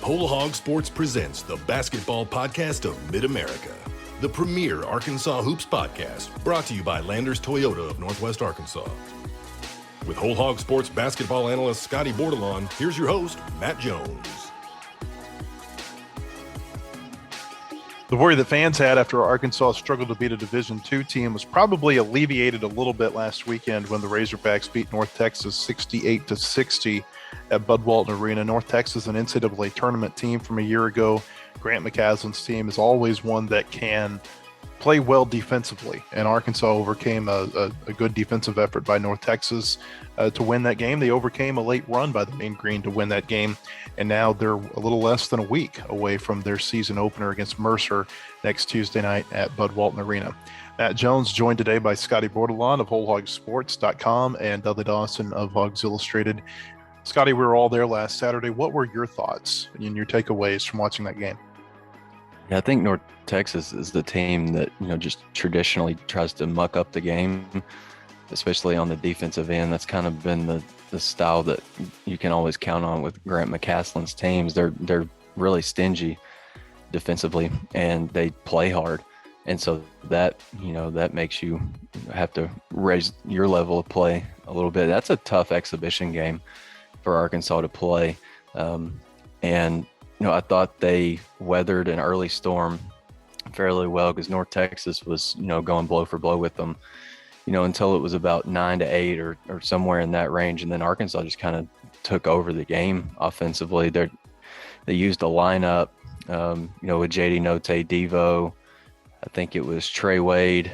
Whole Hog Sports presents the basketball podcast of Mid-America, the premier Arkansas Hoops podcast, brought to you by Landers Toyota of Northwest Arkansas. With Whole Hog Sports basketball analyst Scotty Bordelon, here's your host, Matt Jones. The worry that fans had after Arkansas struggled to beat a Division II team was probably alleviated a little bit last weekend when the Razorbacks beat North Texas 68-60 at Bud Walton Arena. North Texas, an NCAA tournament team from a year ago. Grant McCaslin's team is always one that can play well defensively, and Arkansas overcame a good defensive effort by North Texas to win that game. They overcame a late run by the Mean Green to win that game, and now they're a little less than a week away from their season opener against Mercer next Tuesday night at Bud Walton Arena. Matt Jones joined today by Scotty Bordelon of WholeHogSports.com and Dudley Dawson of Hogs Illustrated. Scotty, we were all there last Saturday. What were your thoughts and your takeaways from watching that game? Yeah, I think North Texas is the team that, just traditionally tries to muck up the game, especially on the defensive end. That's kind of been the style that you can always count on with Grant McCaslin's teams. They're really stingy defensively, and they play hard. And so that makes you have to raise your level of play a little bit. That's a tough exhibition game for Arkansas to play. I thought they weathered an early storm fairly well because North Texas was, going blow for blow with them, until it was about 9-8 or somewhere in that range. And then Arkansas just kind of took over the game offensively. They used a lineup, with JD Note, Devo. I think it was Trey Wade,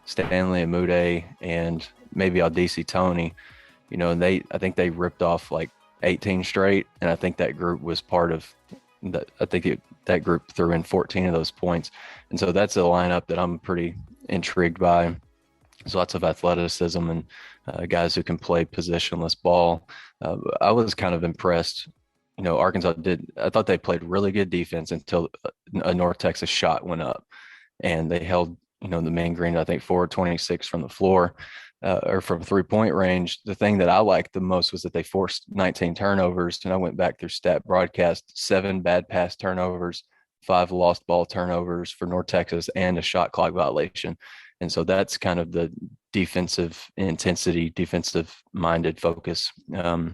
Stanley Amude, and maybe Aldisi Tony. And I think they ripped off like 18 straight, and I think that group was part of that. I think that group threw in 14 of those points, and so that's a lineup that I'm pretty intrigued by. There's lots of athleticism and guys who can play positionless ball. I was kind of impressed. Arkansas I thought they played really good defense until a North Texas shot went up, and they held the Mean Green, I think 4-26 from the floor. Or from three-point range. The thing that I liked the most was that they forced 19 turnovers, and I went back through stat broadcast, 7 bad pass turnovers, 5 lost ball turnovers for North Texas, and a shot clock violation. And so that's kind of the defensive intensity, defensive-minded focus that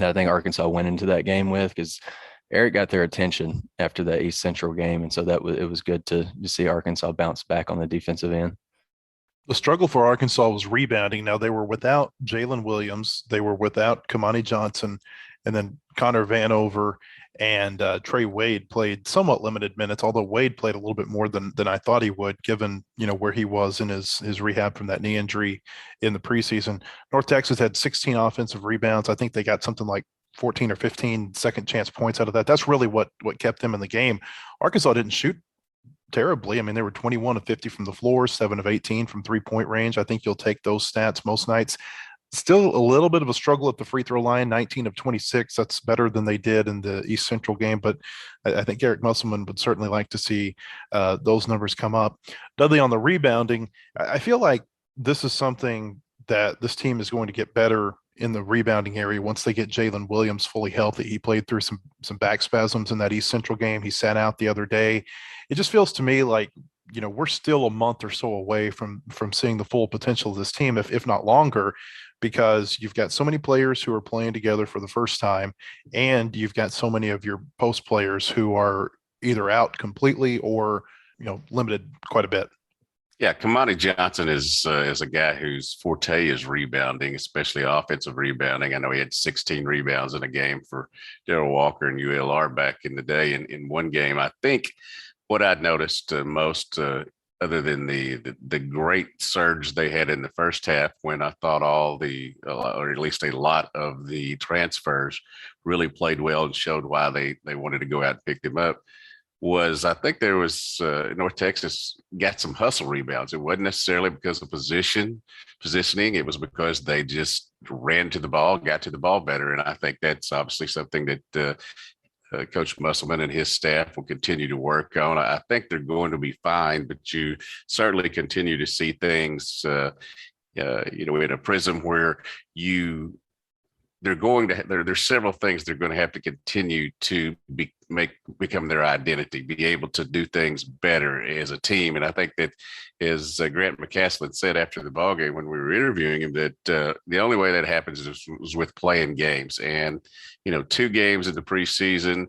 I think Arkansas went into that game with, because Eric got their attention after that East Central game, and so it was good to see Arkansas bounce back on the defensive end. The struggle for Arkansas was rebounding. Now, they were without Jalen Williams. They were without Kamani Johnson, and then Connor Vanover and Trey Wade played somewhat limited minutes, although Wade played a little bit more than I thought he would, given, where he was in his rehab from that knee injury in the preseason. North Texas had 16 offensive rebounds. I think they got something like 14 or 15 second chance points out of that. That's really what kept them in the game. Arkansas didn't shoot terribly. I mean, they were 21 of 50 from the floor, 7 of 18 from three-point range. I think you'll take those stats most nights. Still a little bit of a struggle at the free throw line, 19 of 26. That's better than they did in the East Central game, but I think Eric Musselman would certainly like to see those numbers come up. Dudley, on the rebounding, I feel like this is something that this team is going to get better in the rebounding area once they get Jalen Williams fully healthy. He played through some back spasms in that East Central game. He sat out the other day. It just feels to me like, we're still a month or so away from seeing the full potential of this team, if not longer, because you've got so many players who are playing together for the first time, and you've got so many of your post players who are either out completely or, limited quite a bit. Yeah, Kamani Johnson is a guy whose forte is rebounding, especially offensive rebounding. I know he had 16 rebounds in a game for Daryl Walker and ULR back in the day in one game. I think what I'd noticed most, other than the great surge they had in the first half, when I thought or at least a lot of the transfers really played well and showed why they wanted to go out and pick them up, was I think there was North Texas got some hustle rebounds. It wasn't necessarily because of positioning. It was because they just ran to the ball, got to the ball better. And I think that's obviously something that Coach Musselman and his staff will continue to work on. I think they're going to be fine, but you certainly continue to see things, in a prism where you there's several things they're going to have to continue to become their identity, be able to do things better as a team. And I think that, as Grant McCaslin said after the ball game when we were interviewing him, that the only way that happens is with playing games. And 2 games in the preseason,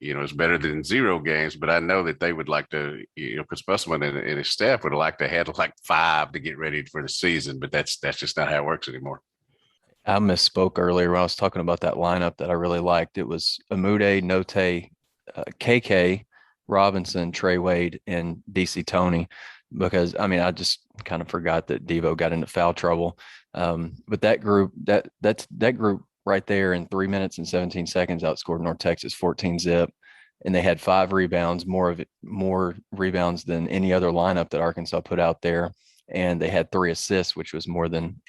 is better than 0 games. But I know that they would like to, because Musselman and his staff would like to have like 5 to get ready for the season. But that's just not how it works anymore. I misspoke earlier when I was talking about that lineup that I really liked. It was Amude, Note, KK, Robinson, Trey Wade, and DC Tony, because I just kind of forgot that Devo got into foul trouble. But that group, that group right there in 3 minutes and 17 seconds outscored North Texas 14-0, and they had 5 rebounds, more rebounds than any other lineup that Arkansas put out there. And they had 3 assists, which was more than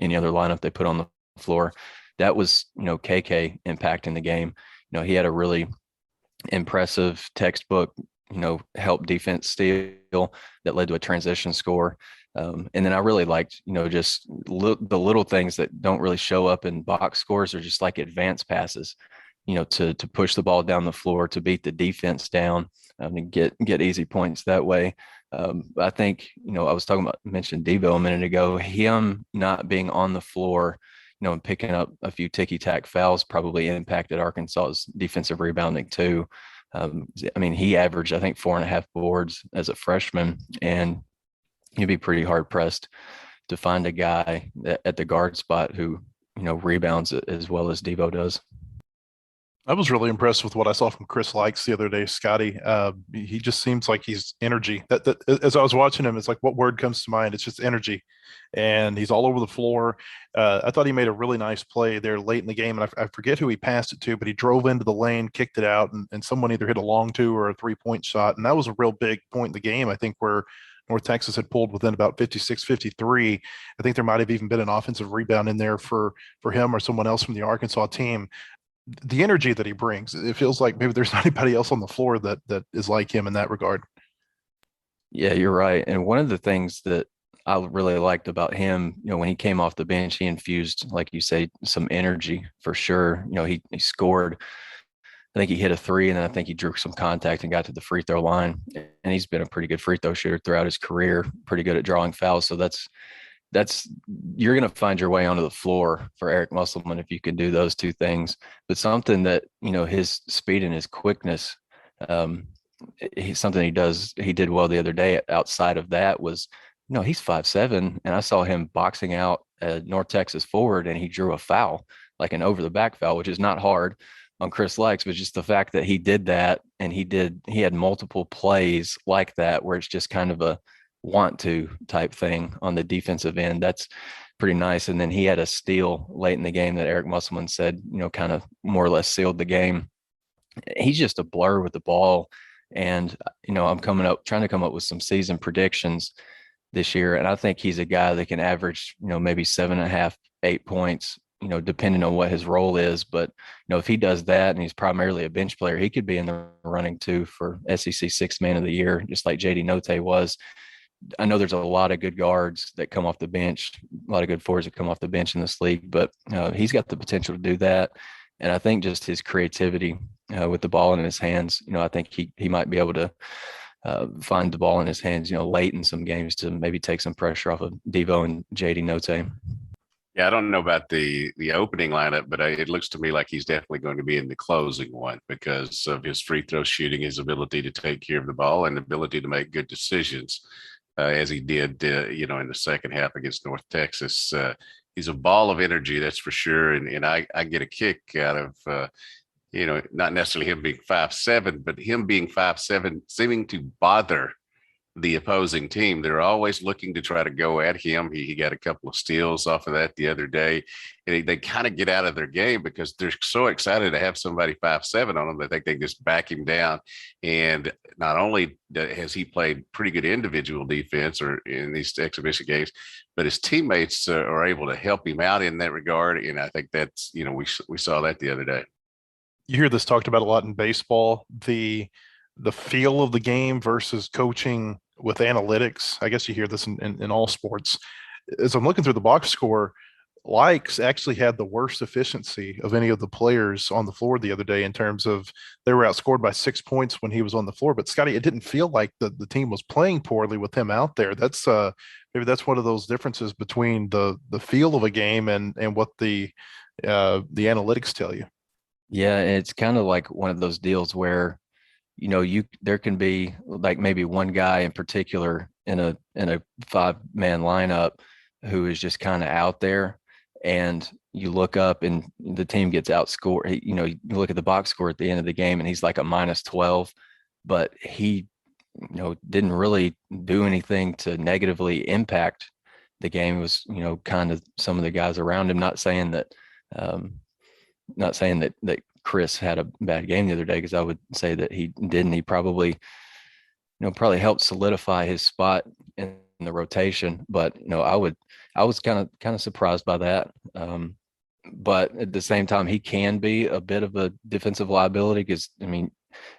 any other lineup they put on the floor. That was, KK impacting the game. He had a really impressive textbook, help defense steal that led to a transition score. And then I really liked, just the little things that don't really show up in box scores are just like advanced passes, to push the ball down the floor, to beat the defense down, and get easy points that way. I think, I was mentioned Devo a minute ago, him not being on the floor, and picking up a few ticky-tack fouls probably impacted Arkansas's defensive rebounding too. He averaged, I think, 4.5 boards as a freshman, and you'd be pretty hard-pressed to find a guy at the guard spot who, rebounds as well as Devo does. I was really impressed with what I saw from Chris Likes the other day, Scotty. He just seems like he's energy. That as I was watching him, it's like, what word comes to mind? It's just energy, and he's all over the floor. I thought he made a really nice play there late in the game, and I forget who he passed it to, but he drove into the lane, kicked it out, and someone either hit a long 2 or a 3-point shot, and that was a real big point in the game, I think, where North Texas had pulled within about 56-53. I think there might have even been an offensive rebound in there for him or someone else from the Arkansas team. The energy that he brings, it feels like maybe there's not anybody else on the floor that is like him in that regard. Yeah, you're right. And one of the things that I really liked about him, when he came off the bench, he infused, like you say, some energy for sure. He scored. I think he hit a 3, and then I think he drew some contact and got to the free throw line. And he's been a pretty good free throw shooter throughout his career, pretty good at drawing fouls. So that's you're going to find your way onto the floor for Eric Musselman if you can do those 2 things. But something that, his speed and his quickness, something he did well the other day outside of that was, he's 5'7", and I saw him boxing out a North Texas forward, and he drew a foul, like an over the back foul, which is not hard on Chris Likes, but just the fact that he did that, and he had multiple plays like that where it's just kind of a want to type thing on the defensive end. That's pretty nice. And then he had a steal late in the game that Eric Musselman said, kind of more or less sealed the game. He's just a blur with the ball. And, I'm trying to come up with some season predictions this year. And I think he's a guy that can average, maybe 7.5, 8 points, depending on what his role is. But, if he does that and he's primarily a bench player, he could be in the running too for SEC 6th man of the year, just like JD Note was. I know there's a lot of good guards that come off the bench, a lot of good forwards that come off the bench in this league, but he's got the potential to do that. And I think just his creativity with the ball in his hands, I think he might be able to find the ball in his hands, late in some games to maybe take some pressure off of Devo and JD Note. Yeah, I don't know about the opening lineup, but it looks to me like he's definitely going to be in the closing one because of his free throw shooting, his ability to take care of the ball, and ability to make good decisions. As he did, in the second half against North Texas. He's a ball of energy, that's for sure. And I get a kick out of, not necessarily him being 5'7", but him being 5'7", seeming to bother the opposing team. They're always looking to try to go at him. He got a couple of steals off of that the other day. And they kind of get out of their game because they're so excited to have somebody 5'7" on them that they can just back him down. And not only has he played pretty good individual defense or in these exhibition games, but his teammates are able to help him out in that regard. And I think that's, we saw that the other day. You hear this talked about a lot in baseball, the feel of the game versus coaching with analytics. I guess you hear this in all sports. As I'm looking through the box score, Likes actually had the worst efficiency of any of the players on the floor the other day in terms of they were outscored by 6 points when he was on the floor. But Scotty, it didn't feel like the team was playing poorly with him out there. That's maybe that's one of those differences between the feel of a game and what the analytics tell you. Yeah, and it's kind of like one of those deals where, there can be like maybe one guy in particular in a 5-man lineup who is just kind of out there, and you look up and the team gets outscored. You look at the box score at the end of the game and he's like a -12, but he, didn't really do anything to negatively impact the game. It was, kind of some of the guys around him. Um, not saying that Chris had a bad game the other day, because I would say that he didn't. He probably, probably helped solidify his spot in the rotation. But I was kind of surprised by that. But at the same time, he can be a bit of a defensive liability, because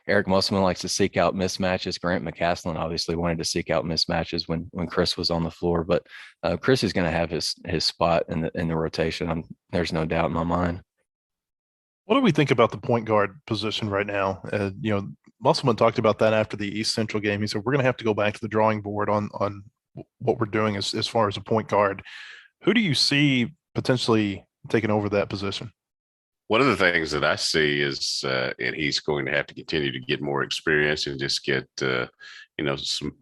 Eric Musselman likes to seek out mismatches. Grant McCaslin obviously wanted to seek out mismatches when Chris was on the floor, but Chris is going to have his spot in the rotation. There's no doubt in my mind. What do we think about the point guard position right now? Musselman talked about that after the East Central game. He said, we're going to have to go back to the drawing board on what we're doing as far as a point guard. Who do you see potentially taking over that position? One of the things that I see is, and he's going to have to continue to get more experience and just get,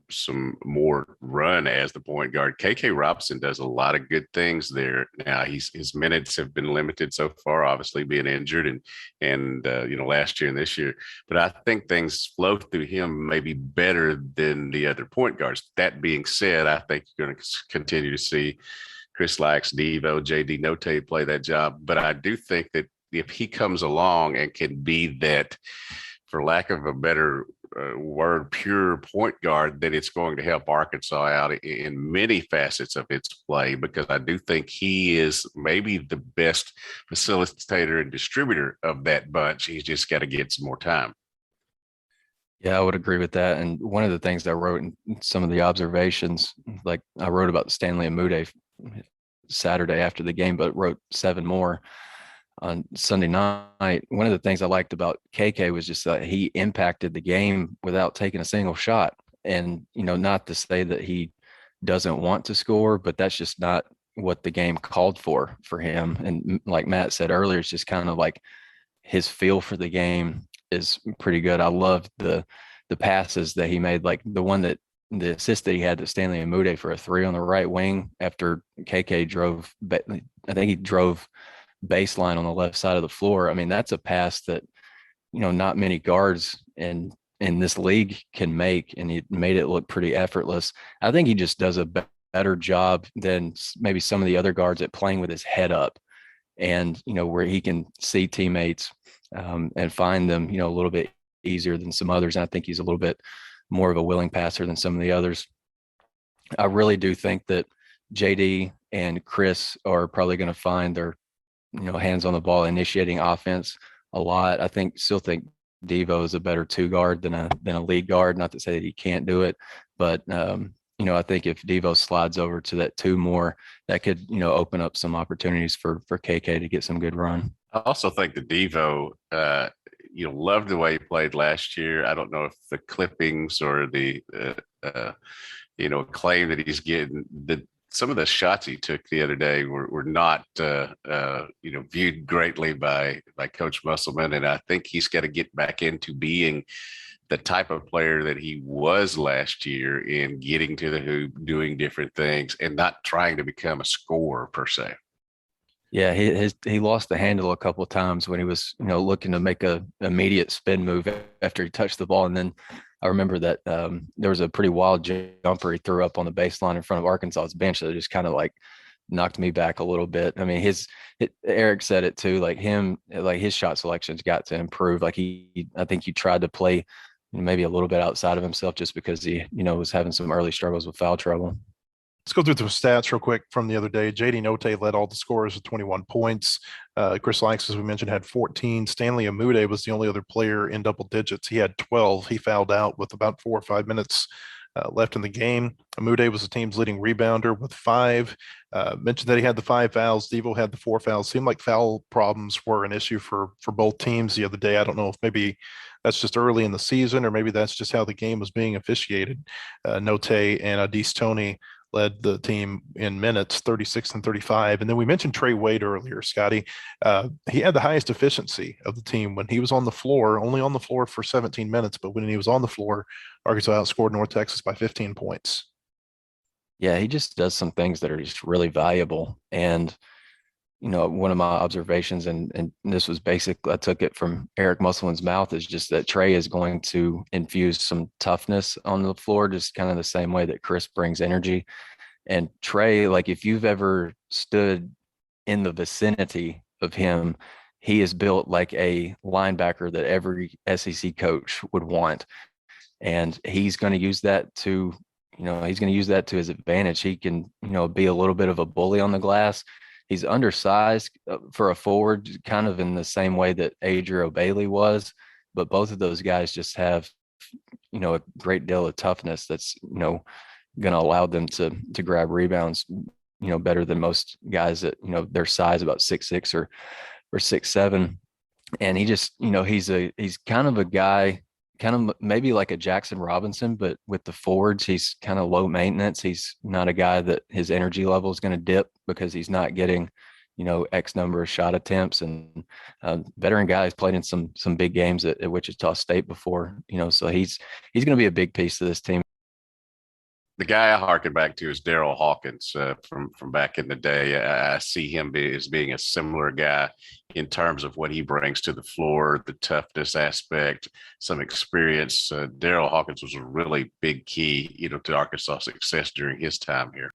some more run as the point guard. KK Robinson does a lot of good things there. Now his minutes have been limited so far, obviously being injured and last year and this year. But I think things flow through him maybe better than the other point guards. That being said, I think you're going to continue to see Chris Lax, Devo, JD Notae play that job. But I do think that if he comes along and can be that, for lack of a better word, pure point guard, then it's going to help Arkansas out in many facets of its play, because I do think he is maybe the best facilitator and distributor of that bunch. He's just got to get some more time. Yeah, I would agree with that. And one of the things I wrote in some of the observations, like I wrote about Stanley Amude Saturday after the game, but wrote 7 more on Sunday night. One of the things I liked about KK was just that he impacted the game without taking a single shot. And, not to say that he doesn't want to score, but that's just not what the game called for him. And like Matt said earlier, it's just kind of like his feel for the game is pretty good. I loved the passes that he made, like the assist that he had to Stanley Amude for a 3 on the right wing after KK drove. I think he drove baseline on the left side of the floor. That's a pass that, not many guards in this league can make, and he made it look pretty effortless. I think he just does a better job than maybe some of the other guards at playing with his head up, and, where he can see teammates and find them, a little bit easier than some others. And I think he's a little bit more of a willing passer than some of the others. I really do think that JD and Chris are probably going to find their, hands on the ball, initiating offense a lot. Still think Devo is a better 2 guard than a lead guard. Not to say that he can't do it, but I think if Devo slides over to that 2 more, that could, open up some opportunities for KK to get some good run. I also think that Devo, loved the way he played last year. I don't know if the clippings or the, claim that he's getting, some of the shots he took the other day were not, viewed greatly by Coach Musselman. And I think he's got to get back into being the type of player that he was last year, in getting to the hoop, doing different things, and not trying to become a scorer per se. Yeah, he lost the handle a couple of times when he was, looking to make a immediate spin move after he touched the ball. And then I remember that there was a pretty wild jumper he threw up on the baseline in front of Arkansas's bench that just kind of like knocked me back a little bit. Eric said it too, like his shot selection's got to improve. I think he tried to play maybe a little bit outside of himself just because he, was having some early struggles with foul trouble. Let's go through some stats real quick from the other day. JD Notae led all the scorers with 21 points. Chris Lax, as we mentioned, had 14. Stanley Amude was the only other player in double digits. He had 12. He fouled out with about 4 or 5 minutes left in the game. Amude was the team's leading rebounder with 5. Mentioned that he had the 5 fouls. Devo had the 4 fouls. Seemed like foul problems were an issue for both teams the other day. I don't know if maybe that's just early in the season or maybe that's just how the game was being officiated. Note and Adis Tony led the team in minutes, 36 and 35. And then we mentioned Trey Wade earlier, Scotty. He had the highest efficiency of the team when he was on the floor, only on the floor for 17 minutes. But when he was on the floor, Arkansas outscored North Texas by 15 points. Yeah, he just does some things that are just really valuable. And, one of my observations, and this was basic, I took it from Eric Musselman's mouth, is just that Trey is going to infuse some toughness on the floor, just kind of the same way that Chris brings energy. And Trey, like if you've ever stood in the vicinity of him, he is built like a linebacker that every SEC coach would want. And he's going to use that to, his advantage. He can, be a little bit of a bully on the glass. He's undersized for a forward, kind of in the same way that Adriel Bailey was, but both of those guys just have, a great deal of toughness that's, going to allow them to grab rebounds, better than most guys that, their size about 6'6" or 6'7". And he just, he's kind of a guy, kind of maybe like a Jackson Robinson, but with the forwards, he's kind of low maintenance. He's not a guy that his energy level is going to dip because he's not getting, X number of shot attempts. And veteran guys played in some big games at Wichita State before, so he's going to be a big piece of this team. The guy I harken back to is Daryl Hawkins from back in the day. I see him as being a similar guy in terms of what he brings to the floor, the toughness aspect, some experience. Daryl Hawkins was a really big key, to Arkansas' success during his time here.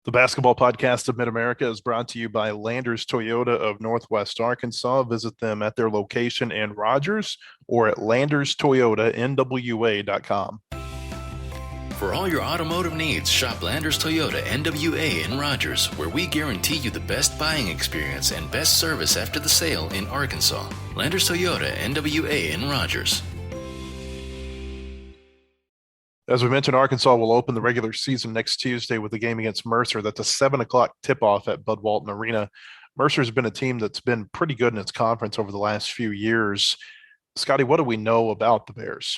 The Basketball Podcast of Mid-America is brought to you by Landers Toyota of Northwest Arkansas. Visit them at their location in Rogers or at LandersToyotaNWA.com. For all your automotive needs, shop Landers Toyota NWA in Rogers, where we guarantee you the best buying experience and best service after the sale in Arkansas. Landers Toyota NWA in Rogers. As we mentioned, Arkansas will open the regular season next Tuesday with a game against Mercer. That's a 7:00 tip-off at Bud Walton Arena. Mercer's been a team that's been pretty good in its conference over the last few years. Scotty, what do we know about the Bears?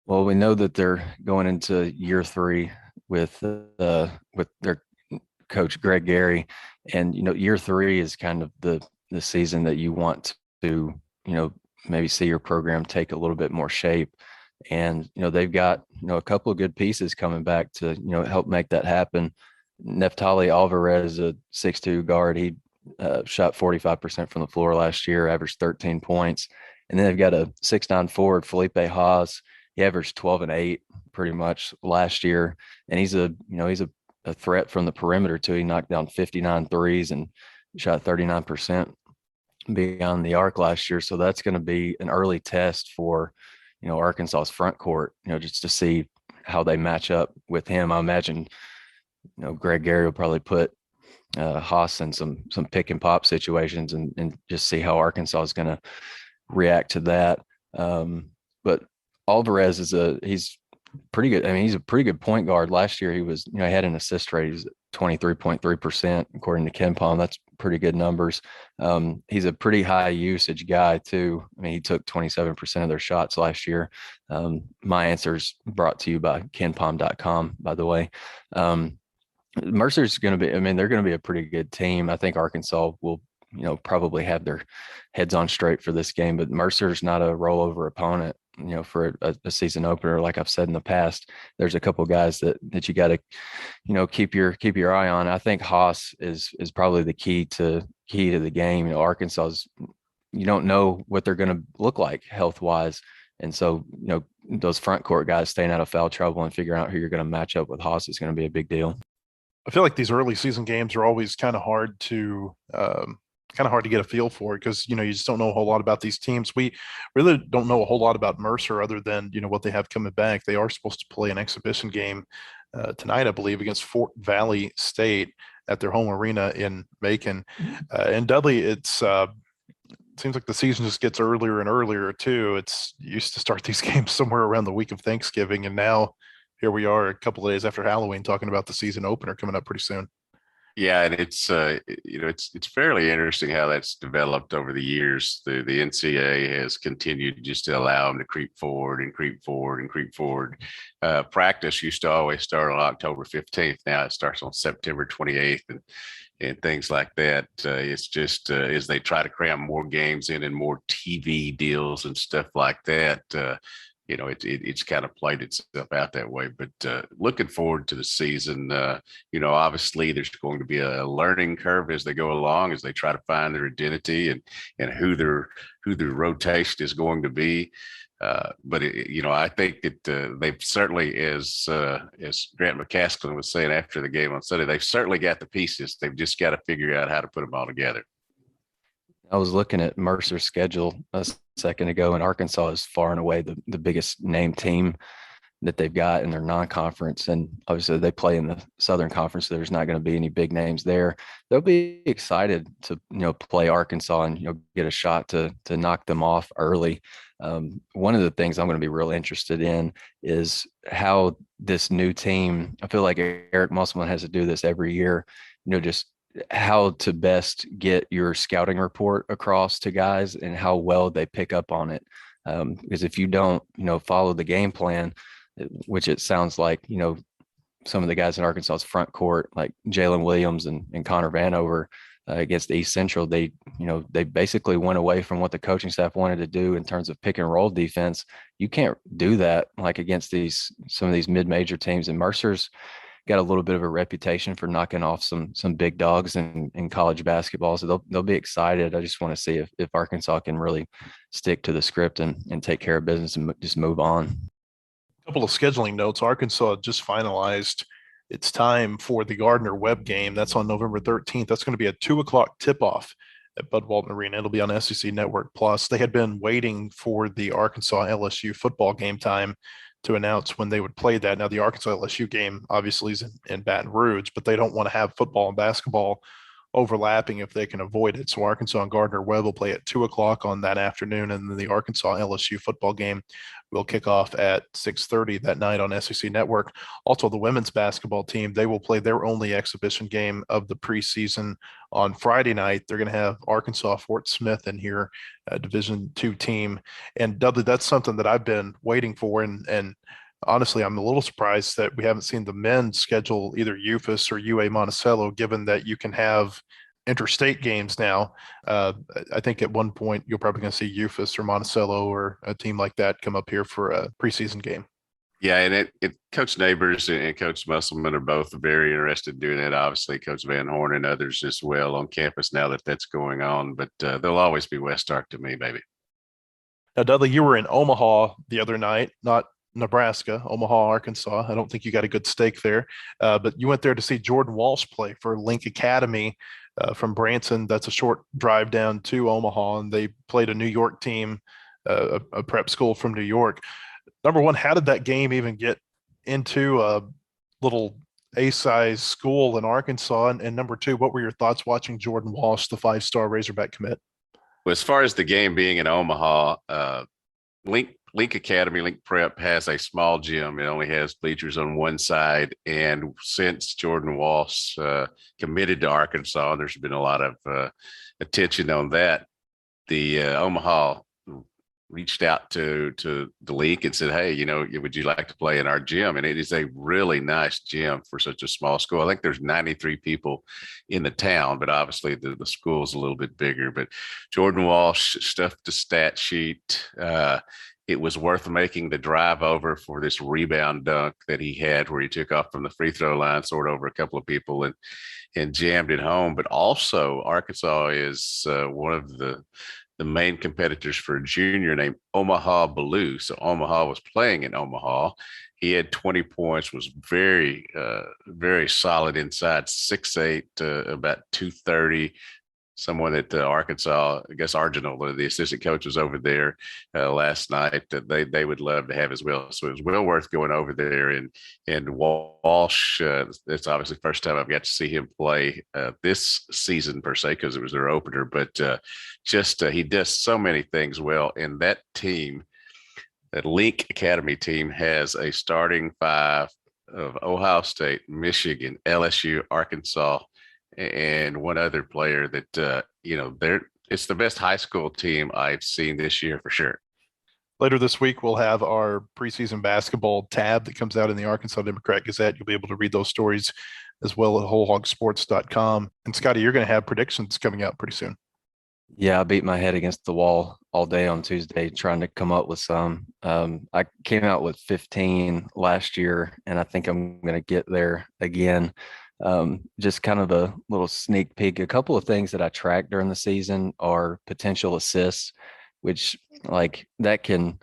Well, we know that they're going into year 3 with their coach Greg Gary, and year 3 is kind of the season that you want to maybe see your program take a little bit more shape. And they've got a couple of good pieces coming back to help make that happen. Naftali Alvarez, a 6'2" guard, he shot 45% from the floor last year, averaged 13 points, and then they've got a 6'9" forward, Felipe Haas. He averaged 12 and 8 pretty much last year. And he's a threat from the perimeter too. He knocked down 59 threes and shot 39% beyond the arc last year. So that's going to be an early test for, Arkansas's front court, just to see how they match up with him. I imagine, Greg Gary will probably put Haas in some pick and pop situations and just see how Arkansas is going to react to that. But Alvarez he's pretty good. I mean, he's a pretty good point guard. Last year he was, he had an assist rate. He's 23.3% according to KenPom. That's pretty good numbers. He's a pretty high usage guy too. I mean, he took 27% of their shots last year. My answer's brought to you by KenPom.com, by the way. Mercer's going to be, they're going to be a pretty good team. I think Arkansas will, probably have their heads on straight for this game, but Mercer's not a rollover opponent. For a season opener, like I've said in the past, there's a couple of guys that you got to, keep your eye on. I think Haas is probably the key to the game. Arkansas's, you don't know what they're going to look like health wise, and so those front court guys staying out of foul trouble and figuring out who you're going to match up with Haas is going to be a big deal. I feel like these early season games are always kind of hard to get a feel for because, you just don't know a whole lot about these teams. We really don't know a whole lot about Mercer other than, what they have coming back. They are supposed to play an exhibition game tonight, I believe, against Fort Valley State at their home arena in Macon. And Dudley, it's seems like the season just gets earlier and earlier too. It's used to start these games somewhere around the week of Thanksgiving, and now here we are a couple of days after Halloween talking about the season opener coming up pretty soon. Yeah, and it's it's fairly interesting how that's developed over the years. The NCAA has continued just to allow them to creep forward and creep forward and creep forward. Practice used to always start on October 15th. Now it starts on September 28th, and things like that. It's just as they try to cram more games in and more TV deals and stuff like that. It's kind of played itself out that way. But looking forward to the season, obviously there's going to be a learning curve as they go along, as they try to find their identity and who their rotation is going to be. But I think that they've certainly, as Grant McCaskill was saying after the game on Sunday, they've certainly got the pieces. They've just got to figure out how to put them all together. I was looking at Mercer's schedule a second ago, and Arkansas is far and away the biggest name team that they've got in their non-conference. And obviously they play in the Southern Conference, so there's not going to be any big names there. They'll be excited to, play Arkansas and, get a shot to knock them off early. One of the things I'm going to be real interested in is how this new team, I feel like Eric Musselman has to do this every year, just how to best get your scouting report across to guys and how well they pick up on it. Because if you don't, follow the game plan, which it sounds like, some of the guys in Arkansas's front court, like Jalen Williams and Connor Vanover against East Central, they basically went away from what the coaching staff wanted to do in terms of pick and roll defense. You can't do that like against some of these mid-major teams, and Mercer's got a little bit of a reputation for knocking off some big dogs in college basketball. So they'll be excited. I just want to see if Arkansas can really stick to the script and take care of business and just move on. A couple of scheduling notes. Arkansas just finalized its time for the Gardner Webb game. That's on November 13th. That's going to be a 2:00 tip-off at Bud Walton Arena. It'll be on SEC Network Plus. They had been waiting for the Arkansas LSU football game time to announce when they would play that. Now, the Arkansas LSU game obviously is in Baton Rouge, but they don't want to have football and basketball overlapping if they can avoid it. So Arkansas and Gardner Webb will play at 2:00 on that afternoon, and then the Arkansas LSU football game will kick off at 6:30 that night on SEC Network. Also, the women's basketball team, they will play their only exhibition game of the preseason on Friday night. They're going to have Arkansas Fort Smith in here, a Division II team. And Dudley, that's something that I've been waiting for. And honestly, I'm a little surprised that we haven't seen the men schedule either UFAS or UA Monticello, given that you can have interstate games now. I think at one point you're probably going to see UFAS or Monticello or a team like that come up here for a preseason game. Yeah, and Coach Neighbors and Coach Musselman are both very interested in doing that. Obviously, Coach Van Horn and others as well on campus now that that's going on. But they'll always be West Ark to me, baby. Now, Dudley, you were in Omaha the other night, not Nebraska, Omaha, Arkansas. I don't think you got a good steak there, but you went there to see Jordan Walsh play for Link Academy from Branson. That's a short drive down to Omaha, and they played a New York team, a prep school from New York. Number one, how did that game even get into a little A-size school in Arkansas? And number two, what were your thoughts watching Jordan Walsh, the 5-star Razorback commit? Well, as far as the game being in Omaha, Link Academy, Link Prep has a small gym. It only has bleachers on one side. And since Jordan Walsh committed to Arkansas, there's been a lot of attention on that. The Omaha reached out to the Link and said, hey, would you like to play in our gym? And it is a really nice gym for such a small school. I think there's 93 people in the town, but obviously the school's a little bit bigger. But Jordan Walsh stuffed the stat sheet. It was worth making the drive over for this rebound dunk that he had where he took off from the free throw line, sort over a couple of people and jammed it home. But also Arkansas is one of the main competitors for a junior named Omaha Ballou. So Omaha was playing in Omaha. He had 20 points, was very, very solid inside, 6'8", about 230, someone at Arkansas, I guess Arginal, the assistant coach, was over there last night that they would love to have as well. So it was well worth going over there. And Walsh, it's obviously the first time I've got to see him play this season per se, because it was their opener. But he does so many things well. And that team, that Link Academy team, has a starting five of Ohio State, Michigan, LSU, Arkansas, and one other player that, it's the best high school team I've seen this year for sure. Later this week, we'll have our preseason basketball tab that comes out in the Arkansas Democrat Gazette. You'll be able to read those stories as well at wholehogsports.com. And Scotty, you're going to have predictions coming out pretty soon. Yeah, I beat my head against the wall all day on Tuesday trying to come up with some. I came out with 15 last year, and I think I'm going to get there again. Just kind of a little sneak peek. A couple of things that I track during the season are potential assists, which like that can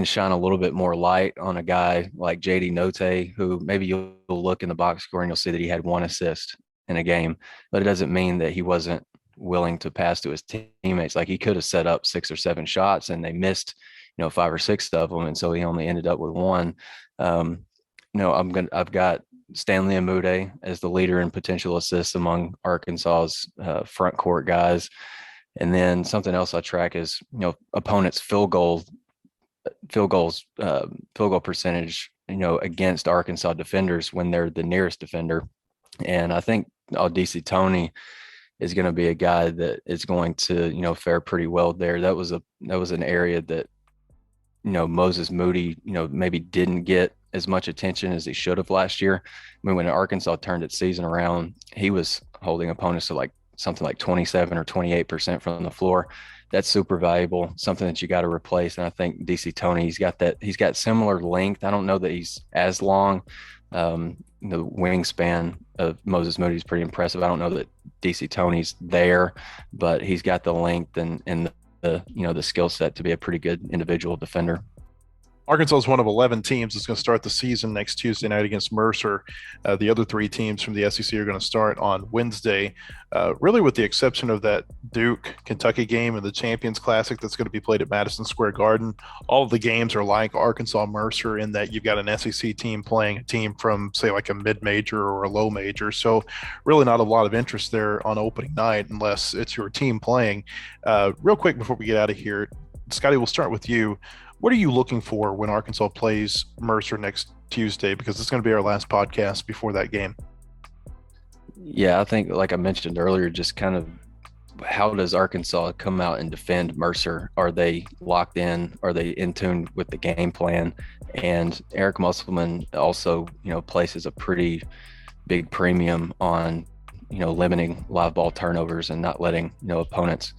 shine a little bit more light on a guy like JD Note, who maybe you'll look in the box score and you'll see that he had 1 assist in a game, but it doesn't mean that he wasn't willing to pass to his teammates. Like he could have set up 6 or 7 shots and they missed, 5 or 6 of them. And so he only ended up with 1. I've got Stanley Amude as the leader in potential assists among Arkansas's front court guys. And then something else I track is, opponents' field goal percentage, against Arkansas defenders when they're the nearest defender. And I think DC Toney is going to be a guy that is going to, fare pretty well there. That was an area that, Moses Moody, maybe didn't get as much attention as he should have last year. I mean, when Arkansas turned its season around, he was holding opponents to something like 27 or 28% from the floor. That's super valuable, something that you got to replace. And I think DC Toney, he's got similar length. I don't know that he's as long. The wingspan of Moses Moody is pretty impressive. I don't know that DC Toney's there, but he's got the length and the skill set to be a pretty good individual defender. Arkansas is one of 11 teams that's going to start the season next Tuesday night against Mercer. The other 3 teams from the SEC are going to start on Wednesday, really with the exception of that Duke-Kentucky game and the Champions Classic that's going to be played at Madison Square Garden. All of the games are like Arkansas-Mercer in that you've got an SEC team playing a team from, say, like a mid-major or a low major. So really not a lot of interest there on opening night unless it's your team playing. Real quick before we get out of here, Scotty, we'll start with you. What are you looking for when Arkansas plays Mercer next Tuesday? Because it's going to be our last podcast before that game. Yeah, I think like I mentioned earlier, just kind of how does Arkansas come out and defend Mercer? Are they locked in? Are they in tune with the game plan? And Eric Musselman also, places a pretty big premium on, limiting live ball turnovers and not letting, opponents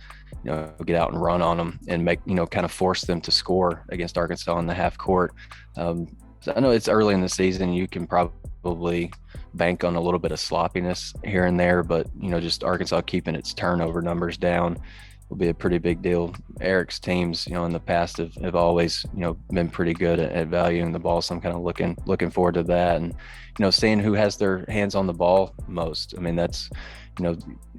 get out and run on them and make, kind of force them to score against Arkansas in the half court. So I know it's early in the season. You can probably bank on a little bit of sloppiness here and there, but, just Arkansas keeping its turnover numbers down will be a pretty big deal. Eric's teams, in the past have always, been pretty good at valuing the ball. So I'm kind of looking forward to that and, seeing who has their hands on the ball most. I mean, that's,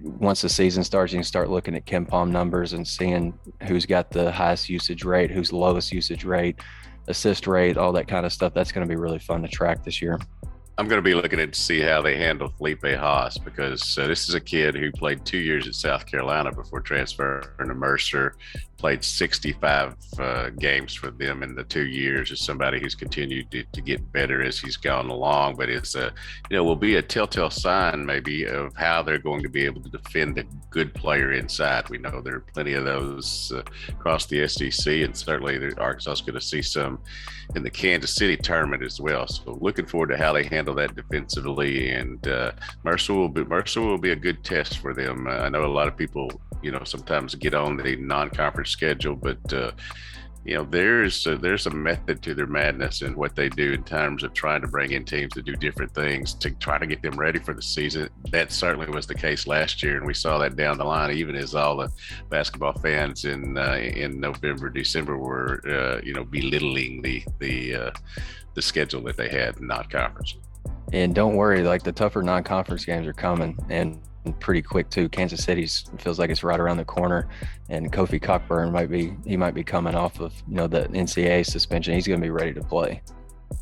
once the season starts, you can start looking at KenPom numbers and seeing who's got the highest usage rate, who's lowest usage rate, assist rate, all that kind of stuff. That's going to be really fun to track this year. I'm going to be looking at to see how they handle Felipe Haas, because this is a kid who played 2 years at South Carolina before transferring to Mercer, played 65 games for them in the 2 years. Is somebody who's continued to get better as he's gone along, but it's will be a telltale sign maybe of how they're going to be able to defend a good player inside. We know there are plenty of those across the SEC, and certainly Arkansas is going to see some in the Kansas City tournament as well. So looking forward to how they handle that defensively, and Mercer will be a good test for them. I know a lot of people sometimes get on the non-conference schedule, but there's a method to their madness and what they do in terms of trying to bring in teams to do different things to try to get them ready for the season. That certainly was the case last year, and we saw that down the line, even as all the basketball fans in November, December were belittling the schedule that they had in non-conference. And don't worry, like the tougher non-conference games are coming, and pretty quick too. Kansas City's feels like it's right around the corner, and Kofi Cockburn might be coming off of the NCAA suspension. He's going to be ready to play.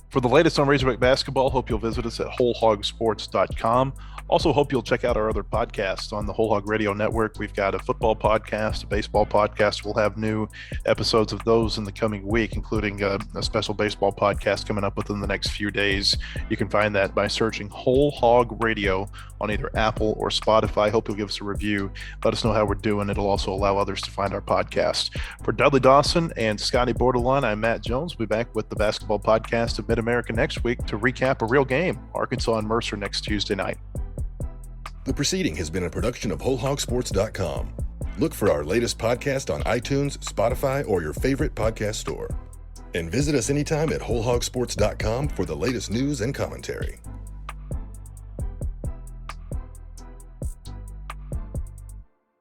For the latest on Razorback basketball, hope you'll visit us at wholehogsports.com. Also, hope you'll check out our other podcasts on the Whole Hog Radio Network. We've got a football podcast, a baseball podcast. We'll have new episodes of those in the coming week, including a special baseball podcast coming up within the next few days. You can find that by searching Whole Hog Radio on either Apple or Spotify. Hope you'll give us a review. Let us know how we're doing. It'll also allow others to find our podcast. For Dudley Dawson and Scotty Borderline, I'm Matt Jones. We'll be back with the basketball podcast of Mid-America next week to recap a real game, Arkansas and Mercer, next Tuesday night. The proceeding has been a production of WholeHogSports.com. Look for our latest podcast on iTunes, Spotify, or your favorite podcast store. And visit us anytime at WholeHogSports.com for the latest news and commentary.